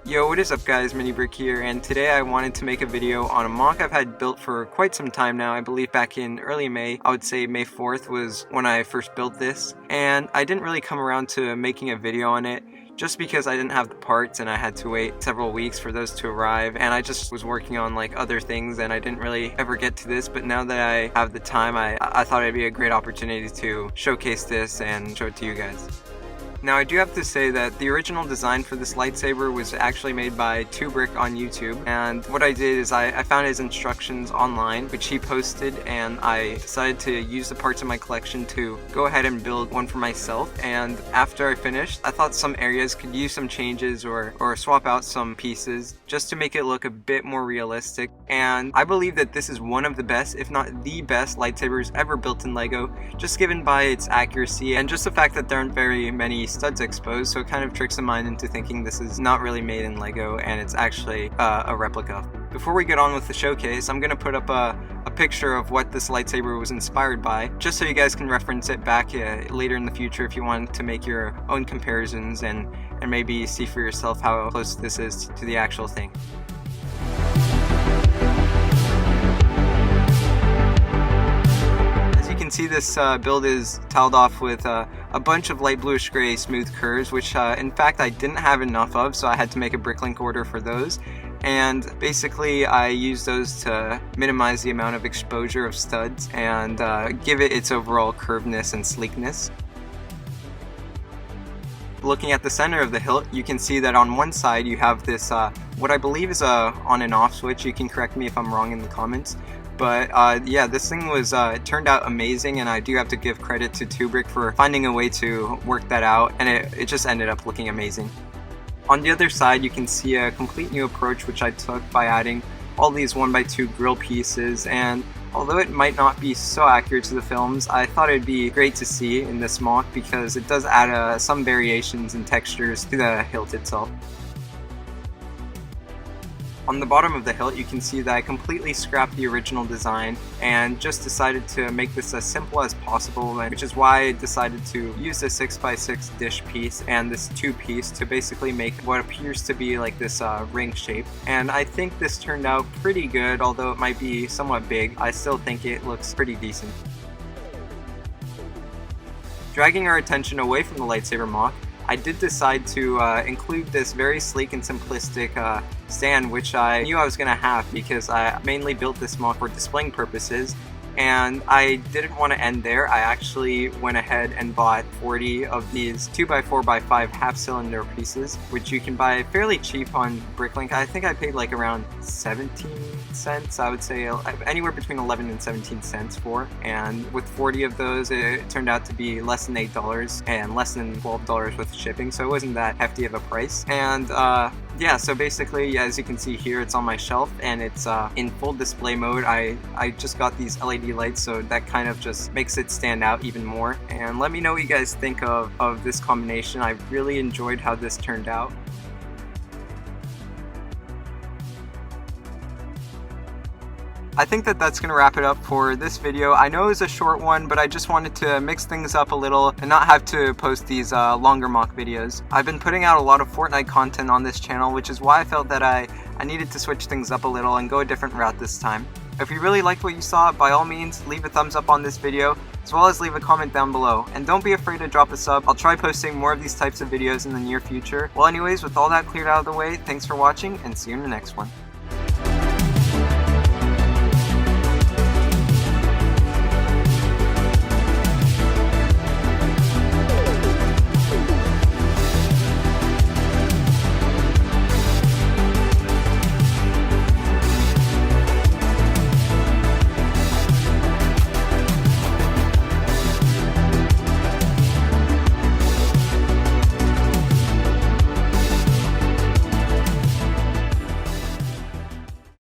Yo, what is up guys, MiniBrick here, and today I wanted to make a video on a MOC I've had built for quite some time now. I believe back in early May, I would say May 4th was when I first built this, and I didn't really come around to making a video on it just because I didn't have the parts and I had to wait several weeks for those to arrive, and I just was working on like other things and I didn't really ever get to this. But now that I have the time, I thought it'd be a great opportunity to showcase this and show it to you guys. Now I do have to say that the original design for this lightsaber was actually made by 2Brick on YouTube, and what I did is I found his instructions online, which he posted, and I decided to use the parts in my collection to go ahead and build one for myself. And after I finished, I thought some areas could use some changes or swap out some pieces just to make it look a bit more realistic. And I believe that this is one of the best, if not the best, lightsabers ever built in LEGO, just given by its accuracy and just the fact that there aren't very many studs exposed, so it kind of tricks the mind into thinking this is not really made in LEGO and it's actually a replica. Before we get on with the showcase, I'm going to put up a picture of what this lightsaber was inspired by, just so you guys can reference it back later in the future if you want to make your own comparisons and maybe see for yourself how close this is to the actual thing. See, this build is tiled off with a bunch of light bluish gray smooth curves, which in fact I didn't have enough of, so I had to make a bricklink order for those. And basically I used those to minimize the amount of exposure of studs and give it its overall curvedness and sleekness. Looking at the center of the hilt, you can see that on one side you have this what I believe is a on and off switch. You can correct me if I'm wrong in the comments. But yeah, this thing was it turned out amazing, and I do have to give credit to 2Brick for finding a way to work that out, and it just ended up looking amazing. On the other side, you can see a complete new approach which I took by adding all these 1x2 grill pieces, and although it might not be so accurate to the films, I thought it'd be great to see in this MOC because it does add some variations and textures to the hilt itself. On the bottom of the hilt, you can see that I completely scrapped the original design and just decided to make this as simple as possible, which is why I decided to use this 6x6 dish piece and this 2-piece to basically make what appears to be like this ring shape. And I think this turned out pretty good, although it might be somewhat big. I still think it looks pretty decent. Dragging our attention away from the lightsaber MOC, I did decide to include this very sleek and simplistic stand, which I knew I was going to have because I mainly built this MOC for displaying purposes, and I didn't want to end there. I actually went ahead and bought 40 of these 2x4x5 half-cylinder pieces, which you can buy fairly cheap on Bricklink. I think I paid like around 17 cents, I would say anywhere between 11 and 17 cents for, and with 40 of those it turned out to be less than $8 and less than $12 with shipping, so it wasn't that hefty of a price. And yeah, so basically, as you can see here, it's on my shelf and it's in full display mode. I just got these LED lights, so that kind of just makes it stand out even more. And let me know what you guys think of this combination. I really enjoyed how this turned out. I think that's going to wrap it up for this video. I know it was a short one, but I just wanted to mix things up a little and not have to post these longer MOC videos. I've been putting out a lot of Fortnite content on this channel, which is why I felt that I needed to switch things up a little and go a different route this time. If you really liked what you saw, by all means, leave a thumbs up on this video, as well as leave a comment down below. And don't be afraid to drop a sub. I'll try posting more of these types of videos in the near future. Well anyways, with all that cleared out of the way, thanks for watching, and see you in the next one.